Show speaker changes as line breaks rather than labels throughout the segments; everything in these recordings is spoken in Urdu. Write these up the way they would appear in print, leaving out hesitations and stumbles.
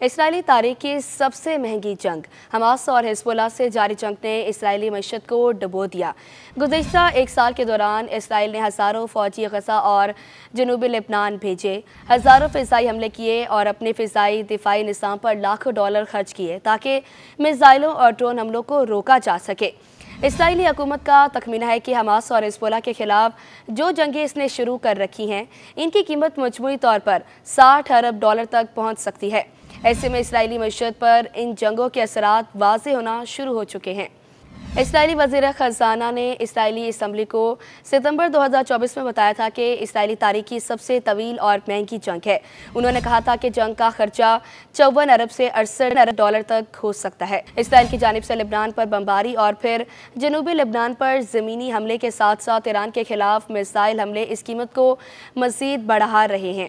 اسرائیلی تاریخ کی سب سے مہنگی جنگ حماس اور حزب اللہ سے جاری جنگ نے اسرائیلی معیشت کو ڈبو دیا۔ گزشتہ ایک سال کے دوران اسرائیل نے ہزاروں فوجی غزہ اور جنوبی لبنان بھیجے، ہزاروں فضائی حملے کیے اور اپنے فضائی دفاعی نظام پر لاکھوں ڈالر خرچ کیے تاکہ میزائلوں اور ڈرون حملوں کو روکا جا سکے۔ اسرائیلی حکومت کا تخمینہ ہے کہ حماس اور حزب اللہ کے خلاف جو جنگیں اس نے شروع کر رکھی ہیں ان کی قیمت مجموعی طور پر 60 ارب ڈالر تک پہنچ سکتی ہے۔ ایسے میں اسرائیلی معیشت پر ان جنگوں کے اثرات واضح ہونا شروع ہو چکے ہیں۔ اسرائیلی وزیر خزانہ نے اسرائیلی اسمبلی کو ستمبر 2024 میں بتایا تھا کہ اسرائیلی تاریخ کی سب سے طویل اور مہنگی جنگ ہے۔ انہوں نے کہا تھا کہ جنگ کا خرچہ 54 ارب سے 68 ارب ڈالر تک ہو سکتا ہے۔ اسرائیل کی جانب سے لبنان پر بمباری اور پھر جنوبی لبنان پر زمینی حملے کے ساتھ ساتھ ایران کے خلاف میزائل حملے اس قیمت کو مزید بڑھا رہے ہیں۔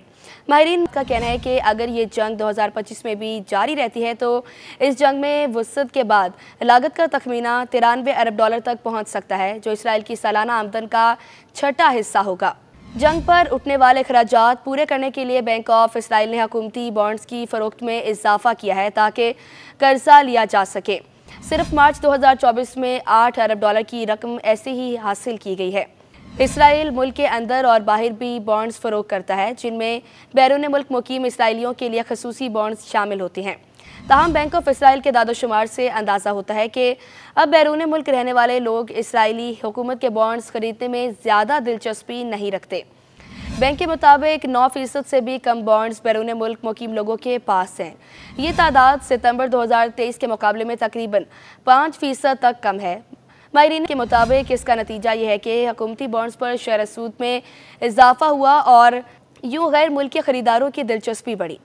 ماہرین کا کہنا ہے کہ اگر یہ جنگ 2025 میں بھی جاری رہتی ہے تو اس جنگ میں وسعت کے بعد لاگت کا تخمینہ 93 ارب ڈالر تک پہنچ سکتا ہے، جو اسرائیل کی سالانہ آمدن کا چھٹا حصہ ہوگا۔ جنگ پر اٹھنے والے اخراجات پورے کرنے کے لیے بینک آف اسرائیل نے حکومتی بانڈز کی فروخت میں اضافہ کیا ہے تاکہ قرضہ لیا جا سکے۔ صرف مارچ 2024 میں 8 ارب ڈالر کی رقم ایسے ہی حاصل کی گئی ہے۔ اسرائیل ملک کے اندر اور باہر بھی بانڈز فروخت کرتا ہے، جن میں بیرون ملک مقیم اسرائیلیوں کے لیے خصوصی بانڈز شامل ہوتے ہیں۔ تاہم بینک آف اسرائیل کے داد و شمار سے اندازہ ہوتا ہے کہ اب بیرون ملک رہنے والے لوگ اسرائیلی حکومت کے بانڈز خریدنے میں زیادہ دلچسپی نہیں رکھتے۔ بینک کے مطابق 9% سے بھی کم بانڈز بیرون ملک مقیم لوگوں کے پاس ہیں۔ یہ تعداد ستمبر 2023 کے مقابلے میں تقریباً 5% تک کم ہے۔ ماہرین کے مطابق اس کا نتیجہ یہ ہے کہ حکومتی بانڈز پر شرح سود میں اضافہ ہوا اور یوں غیر ملکی خریداروں کی دلچسپی بڑھی۔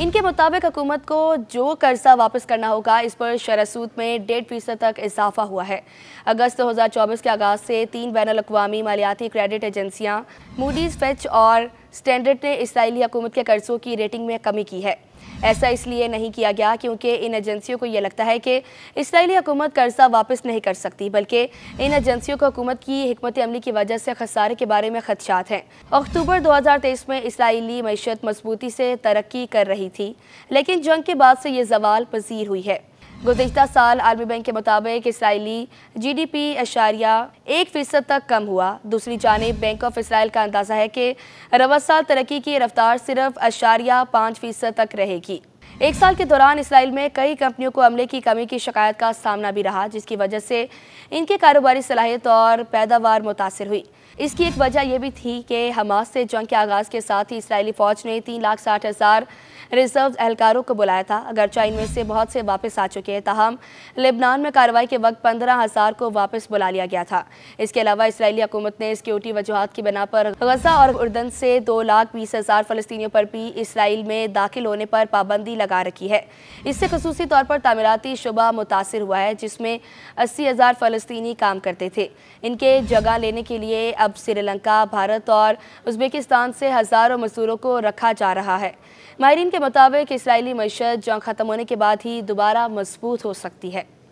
ان کے مطابق حکومت کو جو قرضہ واپس کرنا ہوگا اس پر شرح سود میں 1.5% تک اضافہ ہوا ہے۔ اگست 2024 کے آغاز سے 3 بین الاقوامی مالیاتی کریڈٹ ایجنسیاں موڈیز، فیچ اور اسٹینڈرڈ نے اسرائیلی حکومت کے قرضوں کی ریٹنگ میں کمی کی ہے۔ ایسا اس لیے نہیں کیا گیا کیونکہ ان ایجنسیوں کو یہ لگتا ہے کہ اسرائیلی حکومت قرضہ واپس نہیں کر سکتی، بلکہ ان ایجنسیوں کو حکومت کی حکمت عملی کی وجہ سے خسارے کے بارے میں خدشات ہیں۔ اکتوبر 2023 میں اسرائیلی معیشت مضبوطی سے ترقی کر رہی تھی، لیکن جنگ کے بعد سے یہ زوال پذیر ہوئی ہے۔ گزشتہ سال عالمی بینک کے مطابق اسرائیلی جی ڈی پی 1% تک کم ہوا۔ دوسری جانب بینک آف اسرائیل کا اندازہ ہے کہ رواں سال ترقی کی رفتار صرف 0.5% تک رہے گی۔ ایک سال کے دوران اسرائیل میں کئی کمپنیوں کو عملے کی کمی کی شکایت کا سامنا بھی رہا، جس کی وجہ سے ان کے کاروباری صلاحیت اور پیداوار متاثر ہوئی۔ اس کی ایک وجہ یہ بھی تھی کہ حماس سے جنگ کے آغاز کے ساتھ ہی اسرائیلی فوج نے 3,60,000 ریزرو اہلکاروں کو بلایا تھا، اگرچہ ان میں سے بہت سے واپس آ چکے ہیں، تاہم لبنان میں کارروائی کے وقت 15,000 کو واپس بلا لیا گیا تھا۔ اس کے علاوہ اسرائیلی حکومت نے سیکیورٹی وجوہات کی بنا پر غزہ اور اردن سے 2,20,000 فلسطینیوں پر بھی اسرائیل میں داخل ہونے پر پابندی لگا رکھی ہے۔ اس سے خصوصی طور پر تعمیراتی شعبہ متاثر ہوا ہے، جس میں 80,000 فلسطینی کام کرتے تھے۔ ان کے جگہ لینے کے لیے اب سری لنکا، بھارت اور ازبکستان سے ہزاروں مزدوروں کو رکھا جا رہا ہے۔ ماہرین کے مطابق اسرائیلی معیشت جنگ ختم ہونے کے بعد ہی دوبارہ مضبوط ہو سکتی ہے۔